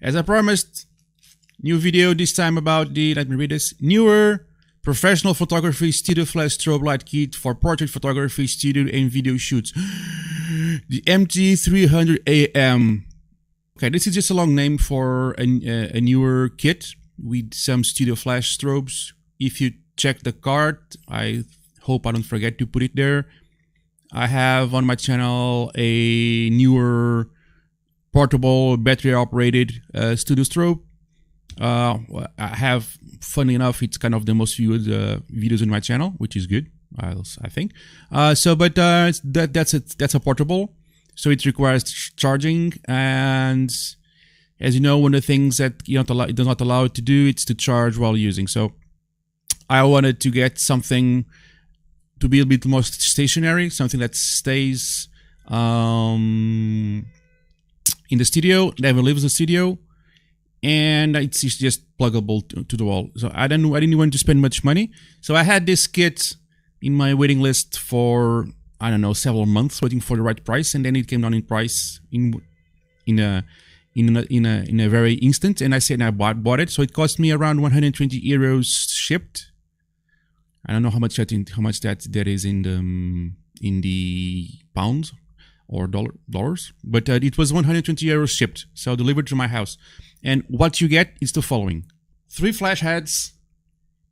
As I promised, new video this time about the, let me read this, Neewer professional photography studio flash strobe light kit for portrait photography, studio and video shoots. The MT300AM. Okay, this is just a long name for a Neewer kit with some studio flash strobes. If you check the card, I hope I don't forget to put it there. I have on my channel a Neewer portable battery operated studio strobe. I have, funny enough, it's kind of the most viewed videos on my channel, which is good, I think. That's a portable, so it requires charging, and as you know, one of the things that it does not allow it to do, it's to charge while using. So I wanted to get something to be a bit more stationary, something that stays in the studio, never leaves the studio, and it's just pluggable to the wall. So I didn't want to spend much money. So I had this kit in my waiting list for, I don't know, several months, waiting for the right price, and then it came down in price in a very instant, and I said I bought it. So it cost me around 120 euros shipped. I don't know how much that is in the pounds or dollars, but it was 120 euros shipped, so delivered to my house. And what you get is the following: 3 flash heads,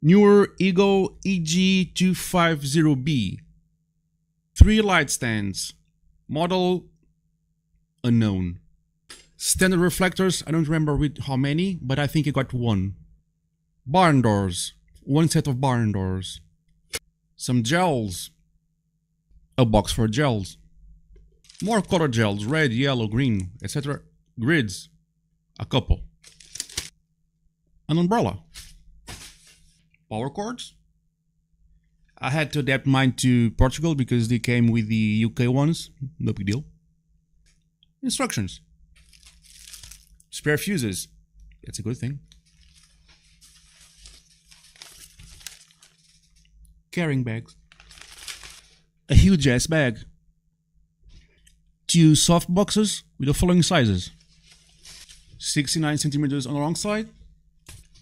Neewer Eagle EG250B, 3 light stands, model unknown, standard reflectors, I don't remember with how many, but I think I got 1. Barn doors, 1 set of barn doors, some gels, a box for gels, more color gels, red, yellow, green, etc. Grids, a couple, an umbrella, power cords. I had to adapt mine to Portugal because they came with the UK ones, no big deal. Instructions, spare fuses, that's a good thing. Carrying bags, a huge ass bag, 2 soft boxes with the following sizes: 69 centimeters on the long side,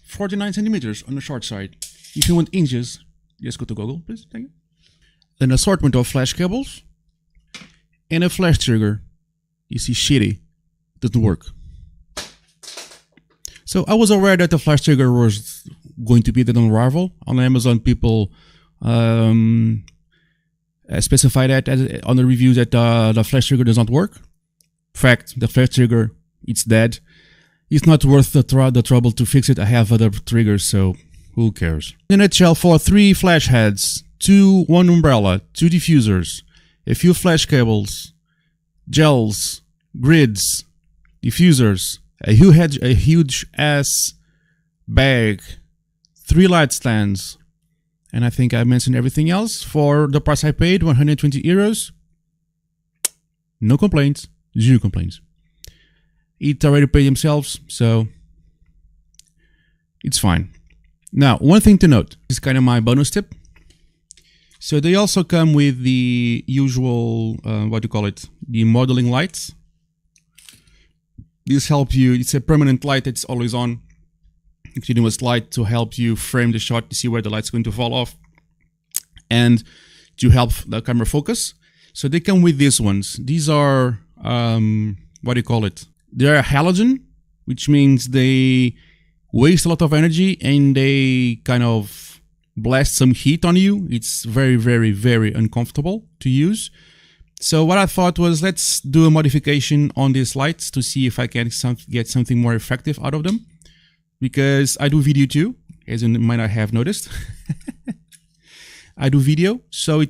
49 centimeters on the short side. If you want inches, just go to Google, please. Thank you. An assortment of flash cables and a flash trigger. You see, shitty, doesn't work. So I was aware that the flash trigger was going to be the unrival. On Amazon, people specify that on the reviews that the flash trigger does not work. Fact, the flash trigger, it's dead. It's not worth the trouble to fix it. I have other triggers, so who cares? In a nutshell, for 3 flash heads, 1 umbrella, 2 diffusers, a few flash cables, gels, grids, diffusers, a huge ass bag, 3 light stands, and I think I mentioned everything else. For the price I paid, 120 euros. No complaints, 0 complaints. It already paid themselves, so it's fine. Now, one thing to note, this is kind of my bonus tip. So they also come with the usual, what do you call it, the modeling lights. This helps you, it's a permanent light that's always on, continuous light to help you frame the shot to see where the light's going to fall off and to help the camera focus. So they come with these ones. These are, what do you call it? They're halogen, which means they waste a lot of energy and they kind of blast some heat on you. It's very, very, very uncomfortable to use. So what I thought was, let's do a modification on these lights to see if I can get something more effective out of them. Because I do video too, as you might not have noticed. I do video, so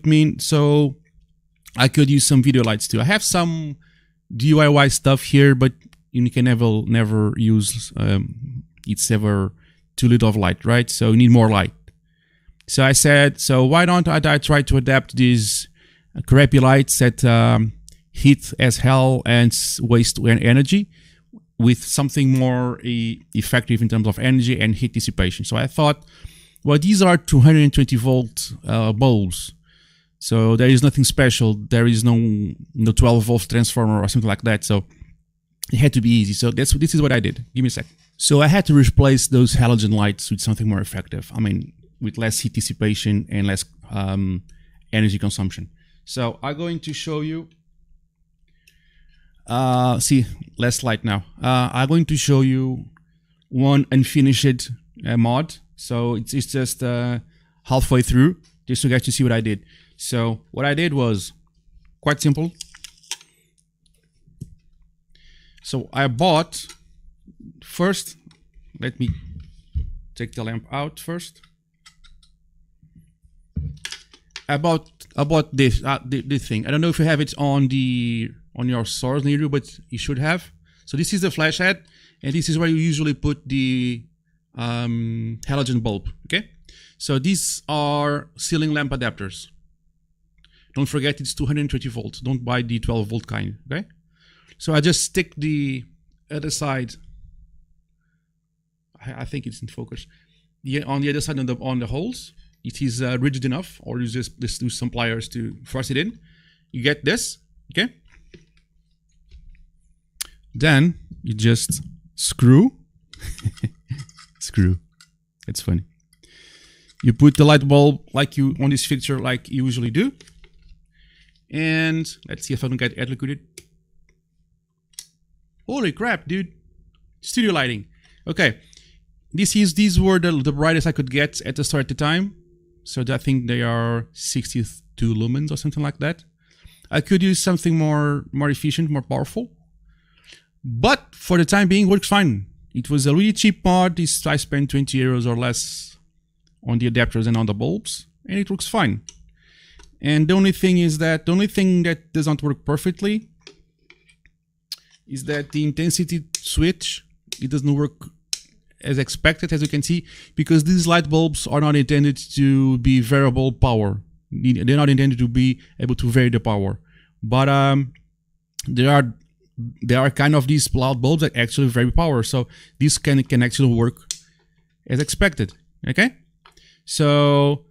I could use some video lights too. I have some DIY stuff here, but you can never use it's ever too little of light, right? So you need more light. So I said, so why don't I try to adapt these crappy lights that heat as hell and waste energy with something more effective in terms of energy and heat dissipation. So I thought, well, these are 220 volt bulbs. So there is nothing special. There is no 12 volt transformer or something like that. So It had to be easy. So this is what I did. Give me a sec. So I had to replace those halogen lights with something more effective. I mean, with less heat dissipation and less energy consumption. So I'm going to show you. See, less light now. I'm going to show you one unfinished mod. So it's just halfway through, just so you guys to see what I did. So what I did was quite simple. So I bought first. Let me take the lamp out first. I bought this this thing. I don't know if you have it on your source near you, but you should have. So this is the flash head, and this is where you usually put the halogen bulb. Okay, so these are ceiling lamp adapters. Don't forget it's 220 volts. Don't buy the 12 volt kind. Okay, so I just stick the other side. I think it's in focus. On the other side on the holes. It is rigid enough, or you just use some pliers to force it in. You get this, okay? Then you just screw. Screw. It's funny. You put the light bulb like you on this fixture, like you usually do. And let's see if I can get electrocuted. Holy crap, dude! Studio lighting. Okay, these were the brightest I could get at the start at the time. So I think they are 62 lumens or something like that. I could use something more efficient, more powerful. But for the time being, works fine. It was a really cheap mod. I spent 20 euros or less on the adapters and on the bulbs, and it works fine. And the only thing that doesn't work perfectly is that the intensity switch, it doesn't work as expected, as you can see, because these light bulbs are not intended to be variable power. They're not intended to be able to vary the power. But there are kind of these light bulbs that actually vary power. So this can actually work as expected. Okay? So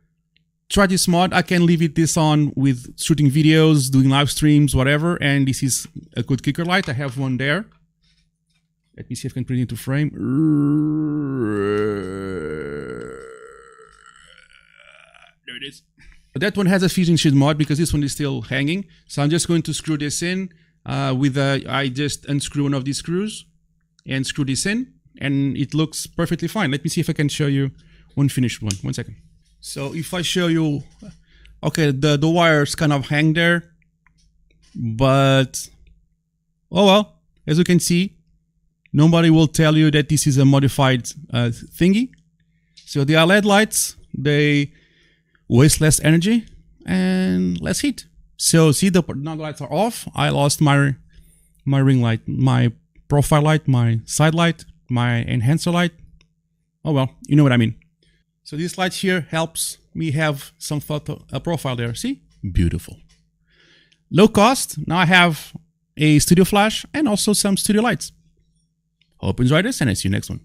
try this mod. I can leave this on with shooting videos, doing live streams, whatever. And this is a good kicker light. I have one there. Let me see if I can bring it into frame. There it is. That one has a fusion shield mod because this one is still hanging. So I'm just going to screw this in I just unscrew one of these screws and screw this in, and it looks perfectly fine. Let me see if I can show you one finished one. 1 second. So if I show you, okay, the wires kind of hang there, but oh well, as you can see, nobody will tell you that this is a modified thingy. So the LED lights, they waste less energy and less heat. So see, now the lights are off. I lost my ring light, my profile light, my side light, my enhancer light. Oh well, you know what I mean. So this light here helps me have some profile there. See? Beautiful. Low cost. Now I have a studio flash and also some studio lights. Hope you enjoyed this, and I see you next one.